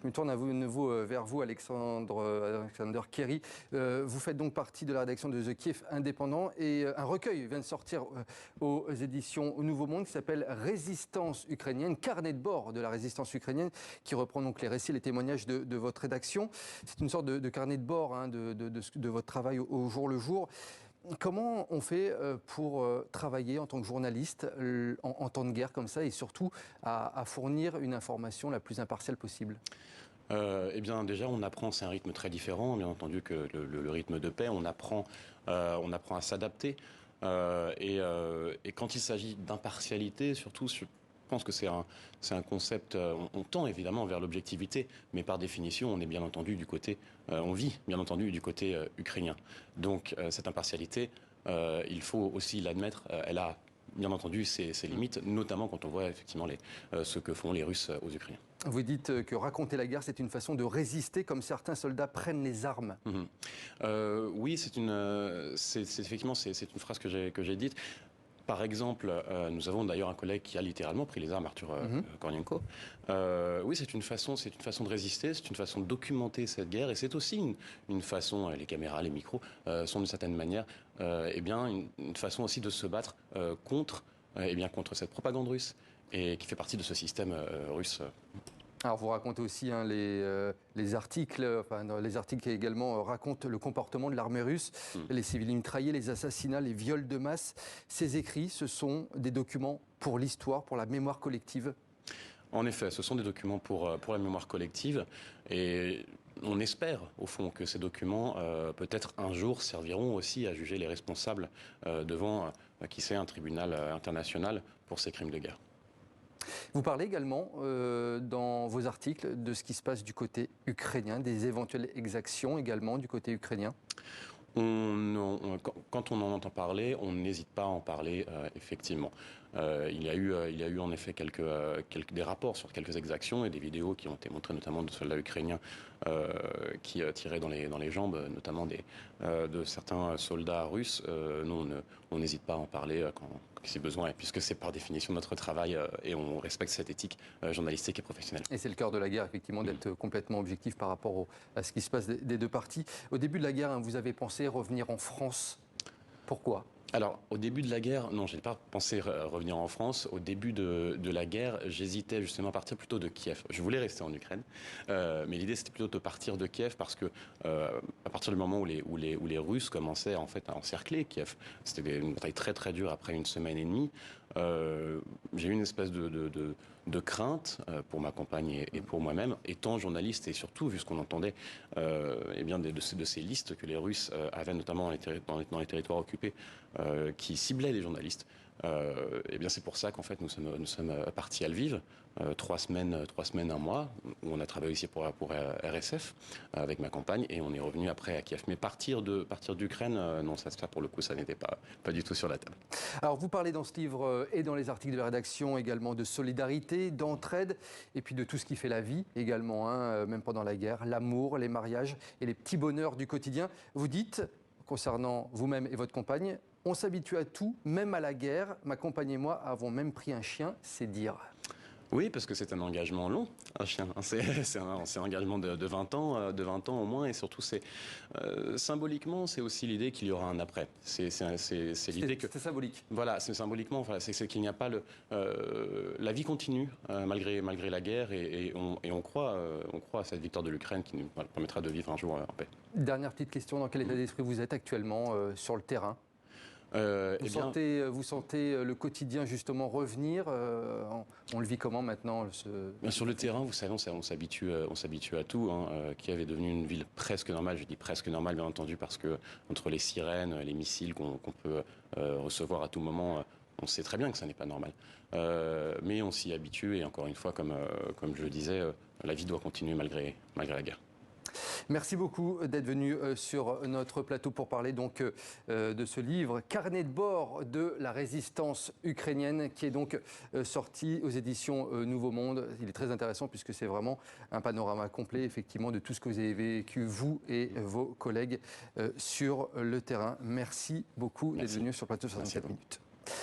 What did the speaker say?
Je me tourne à nouveau vers vous, Alexander Kéry. Vous faites donc partie de la rédaction de The Kiev Indépendant et un recueil vient de sortir aux éditions au Nouveau Monde qui s'appelle Résistance ukrainienne, carnet de bord de la résistance ukrainienne, qui reprend donc les récits, les témoignages de votre rédaction. C'est une sorte de carnet de bord de votre travail au jour le jour. Comment on fait pour travailler en tant que journaliste en temps de guerre comme ça et surtout à fournir une information la plus impartiale possible ? Eh bien, déjà, on apprend, c'est un rythme très différent, bien entendu, que le rythme de paix. On apprend à s'adapter. Et quand il s'agit d'impartialité, surtout, je pense que c'est un concept. On tend évidemment vers l'objectivité, mais par définition, on est bien entendu du côté, on vit bien entendu du côté ukrainien. Donc, cette impartialité, il faut aussi l'admettre. Elle a bien entendu ses limites, notamment quand on voit effectivement ce que font les Russes aux Ukrainiens. Vous dites que raconter la guerre, c'est une façon de résister, comme certains soldats prennent les armes. Oui, c'est effectivement une phrase que j'ai dite. Par exemple, nous avons d'ailleurs un collègue qui a littéralement pris les armes, Arthur Kornienko. Oui, c'est une façon de résister, c'est une façon de documenter cette guerre, et c'est aussi une façon, les caméras, les micros, sont d'une certaine manière, une façon aussi de se battre contre cette propagande russe, et qui fait partie de ce système russe. Alors vous racontez aussi les articles, les articles qui également racontent le comportement de l'armée russe, les civils mitraillés, les assassinats, les viols de masse. Ces écrits, ce sont des documents pour l'histoire, pour la mémoire collective. En effet, ce sont des documents pour la mémoire collective, et on espère au fond que ces documents peut-être un jour serviront aussi à juger les responsables devant, qui sait, un tribunal international pour ces crimes de guerre. Vous parlez également dans vos articles de ce qui se passe du côté ukrainien, des éventuelles exactions également du côté ukrainien. Quand on en entend parler, on n'hésite pas à en parler, effectivement. Il y a eu en effet des rapports sur quelques exactions et des vidéos qui ont été montrées notamment de soldats ukrainiens qui tiraient dans les jambes, notamment de certains soldats russes. Nous, on n'hésite pas à en parler quand c'est besoin, et puisque c'est par définition notre travail et on respecte cette éthique journalistique et professionnelle. Et c'est le cœur de la guerre, effectivement, d'être complètement objectif par rapport à ce qui se passe des deux parties. Au début de la guerre, vous avez pensé revenir en France. Pourquoi ? Alors, au début de la guerre, non, je n'ai pas pensé revenir en France. Au début de la guerre, j'hésitais justement à partir plutôt de Kiev. Je voulais rester en Ukraine, mais l'idée c'était plutôt de partir de Kiev parce que à partir du moment où les Russes commençaient en fait à encercler Kiev, c'était une bataille très très dure après une semaine et demie. J'ai eu une espèce de crainte pour ma compagne et pour moi-même, étant journaliste et surtout vu ce qu'on entendait de ces listes que les Russes avaient notamment dans les territoires occupés, qui ciblaient les journalistes. C'est pour ça qu'en fait nous sommes partis à Lviv 3 semaines, 1 mois, où on a travaillé aussi pour RSF avec ma compagne, et on est revenu après à Kiev. Mais partir d'Ukraine, non, ça pour le coup, ça n'était pas du tout sur la table. Alors vous parlez dans ce livre et dans les articles de la rédaction également de solidarité, d'entraide, et puis de tout ce qui fait la vie également, même pendant la guerre, l'amour, les mariages et les petits bonheurs du quotidien. Vous dites, concernant vous-même et votre compagne, on s'habitue à tout, même à la guerre. Ma compagne et moi avons même pris un chien, c'est dire. Oui, parce que c'est un engagement long, un chien. C'est un engagement de 20 ans, au moins, et surtout, symboliquement, c'est aussi l'idée qu'il y aura un après. C'est l'idée que... C'est symbolique. Voilà, c'est symboliquement, c'est qu'il n'y a pas la vie continue, malgré la guerre, et on croit à cette victoire de l'Ukraine qui nous permettra de vivre un jour en paix. Dernière petite question, dans quel état d'esprit vous êtes actuellement sur le terrain ? Vous sentez le quotidien justement revenir on le vit comment maintenant Sur le terrain, vous savez, on s'habitue à tout. Kiev est devenue une ville presque normale. Je dis presque normale, bien entendu, parce que entre les sirènes, les missiles qu'on peut recevoir à tout moment, on sait très bien que ça n'est pas normal. Mais on s'y habitue, et encore une fois, comme je le disais, la vie doit continuer malgré la guerre. Merci beaucoup d'être venu sur notre plateau pour parler donc de ce livre Carnet de bord de la résistance ukrainienne, qui est donc sorti aux éditions Nouveau Monde. Il est très intéressant puisque c'est vraiment un panorama complet effectivement de tout ce que vous avez vécu, vous et vos collègues sur le terrain. Merci beaucoup d'être venu sur le plateau de 64 minutes.